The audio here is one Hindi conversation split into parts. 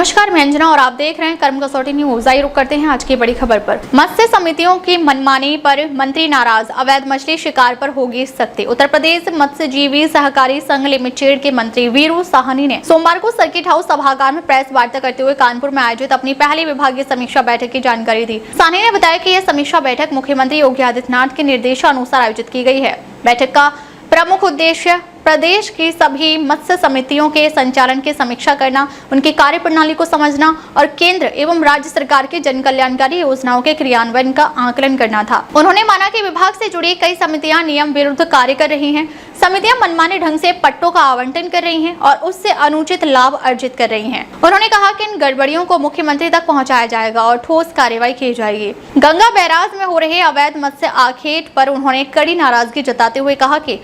नमस्कार, मैं अंजना और आप देख रहे हैं कर्म कसौटी न्यूज। आइए रुक करते हैं आज की बड़ी खबर पर। मत्स्य समितियों की मनमानी पर मंत्री नाराज, अवैध मछली शिकार पर होगी सख्ती। उत्तर प्रदेश मत्स्यजीवी सहकारी संघ लिमिटेड के मंत्री वीरू साहनी ने सोमवार को सर्किट हाउस सभागार में प्रेस वार्ता करते हुए कानपुर में आयोजित अपनी पहली विभागीय समीक्षा बैठक की जानकारी दी। साहनी ने बताया कि यह समीक्षा बैठक मुख्यमंत्री योगी आदित्यनाथ के निर्देशानुसार आयोजित की गई है। बैठक का प्रमुख उद्देश्य प्रदेश की सभी मत्स्य समितियों के संचालन की समीक्षा करना, उनकी कार्यप्रणाली को समझना और केंद्र एवं राज्य सरकार की जन कल्याणकारी योजनाओं के क्रियान्वयन का आकलन करना था। उन्होंने माना कि विभाग से जुड़ी कई समितियां नियम विरुद्ध कार्य कर रही हैं। समितियां मनमाने ढंग से पट्टों का आवंटन कर रही हैं और उससे अनुचित लाभ अर्जित कर रही हैं। उन्होंने कहा कि इन गड़बड़ियों को मुख्यमंत्री तक पहुंचाया जाएगा और ठोस कार्रवाई की जाएगी। गंगा बैराज में हो रहे अवैध मत्स्य आखेट पर उन्होंने कड़ी नाराजगी जताते हुए कहा कि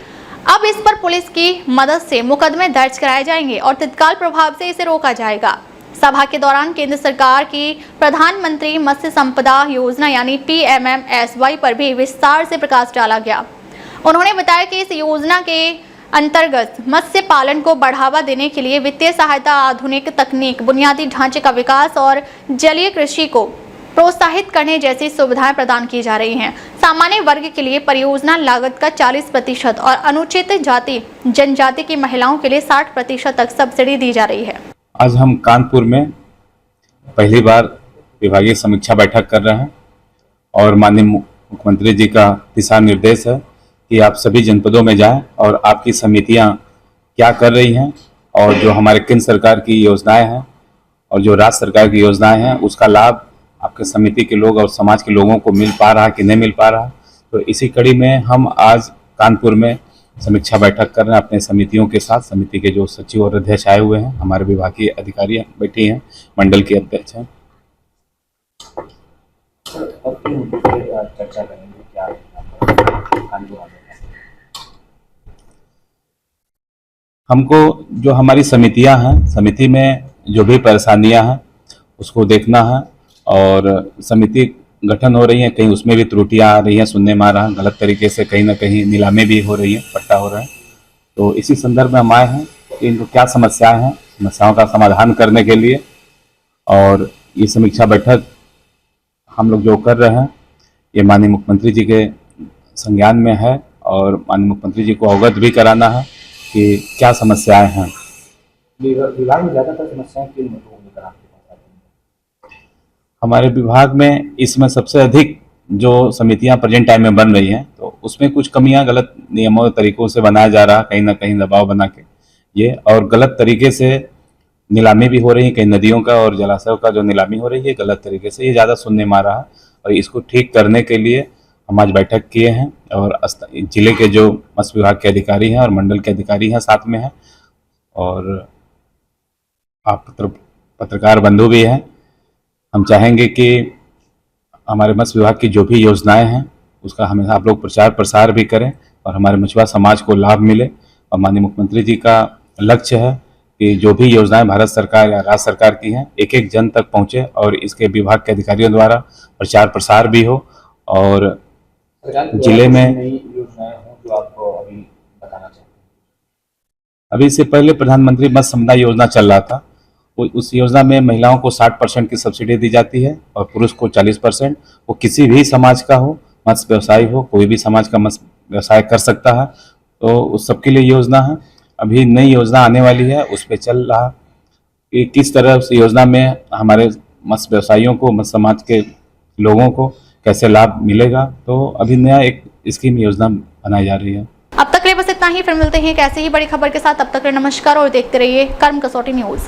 अब इस पर पुलिस की मदद से मुकदमे दर्ज कराए जाएंगे और तत्काल प्रभाव से इसे रोका जाएगा। सभा के दौरान केंद्र सरकार की प्रधानमंत्री मत्स्य संपदा योजना यानी PMMSY पर भी विस्तार से प्रकाश डाला गया। उन्होंने बताया कि इस योजना के अंतर्गत मत्स्य पालन को बढ़ावा देने के लिए वित्तीय सहायता, आधुनिक तकनीक, बुनियादी ढांचे का विकास और जलीय कृषि को प्रोत्साहित करने जैसी सुविधाएं प्रदान की जा रही हैं। सामान्य वर्ग के लिए परियोजना लागत का 40% और अनुचित जाति जनजाति की महिलाओं के लिए 60% तक सब्सिडी दी जा रही है। आज हम कानपुर में पहली बार विभागीय समीक्षा बैठक कर रहे हैं और माननीय मुख्यमंत्री जी का दिशा निर्देश है कि आप सभी जनपदों में जाएं और आपकी समितियां क्या कर रही हैं और जो हमारे केंद्र सरकार की योजनाएं हैं और जो राज्य सरकार की योजनाएं हैं उसका लाभ आपके समिति के लोग और समाज के लोगों को मिल पा रहा कि नहीं मिल पा रहा। तो इसी कड़ी में हम आज कानपुर में समीक्षा बैठक कर रहे हैं अपने समितियों के साथ। समिति के जो सचिव और अध्यक्ष आए हुए हैं, हमारे विभागीय अधिकारी बैठे हैं, मंडल के अध्यक्ष हैं। हमको जो हमारी समितियां हैं, समिति में जो भी परेशानियां हैं उसको देखना है और समिति गठन हो रही है, कहीं उसमें भी त्रुटियां आ रही हैं, सुनने में आ रहा है गलत तरीके से कहीं ना कहीं नीलामी भी हो रही है, पट्टा हो रहा है। तो इसी संदर्भ में हम आए हैं कि इनको क्या समस्याएं हैं, समस्याओं का समाधान करने के लिए। और ये समीक्षा बैठक हम लोग जो कर रहे हैं ये माननीय मुख्यमंत्री जी के संज्ञान में है और माननीय मुख्यमंत्री जी को अवगत भी कराना है कि क्या समस्याएं हैं। विभाग में ज़्यादातर समस्याएं किन मुद्दों को लेकर आपके पास आती हैं? हमारे विभाग में इसमें सबसे अधिक जो समितियां प्रेजेंट टाइम में बन रही हैं तो उसमें कुछ कमियां गलत नियमों और तरीकों से बनाया जा रहा है, कहीं ना कहीं दबाव बना के ये, और गलत तरीके से नीलामी भी हो रही है। कई नदियों का और जलाशयों का जो नीलामी हो रही है गलत तरीके से, ये ज़्यादा सुनने में आ रहा है। और इसको ठीक करने के लिए हम आज बैठक किए हैं और जिले के जो मत्स्य विभाग के अधिकारी हैं और मंडल के अधिकारी हैं साथ में हैं और आप पत्रकार बंधु भी हैं। हम चाहेंगे कि हमारे मत्स्य विभाग की जो भी योजनाएं हैं उसका हमेशा आप लोग प्रचार प्रसार भी करें और हमारे मछुआरा समाज को लाभ मिले। और माननीय मुख्यमंत्री जी का लक्ष्य है कि जो भी योजनाएं भारत सरकार या राज्य सरकार की हैं एक एक जन तक पहुंचे और इसके विभाग के अधिकारियों द्वारा प्रचार प्रसार भी हो। और जिले में योजनाएं हों जो आपको अभी बताना चाहते हैं? अभी इससे पहले प्रधानमंत्री मत्स्य संपदा योजना चल रहा था, उस योजना में महिलाओं को 60% की सब्सिडी दी जाती है और पुरुष को 40%। वो किसी भी समाज का हो, मत्स्य व्यवसायी हो, कोई भी समाज का मत्स्य व्यवसाय कर सकता है, तो उस सबके लिए योजना है। अभी नई योजना आने वाली है, उस पर चल रहा कि किस तरह से योजना में हमारे मत्स्य व्यवसायियों को, मत्स्य समाज के लोगों को कैसे लाभ मिलेगा। तो अभी नया एक स्कीम योजना बनाई जा रही है। अब तक के लिए बस इतना ही, फिर मिलते हैं एक ऐसे ही बड़ी खबर के साथ। अब तक के लिए नमस्कार और देखते रहिए कर्म कसौटी न्यूज।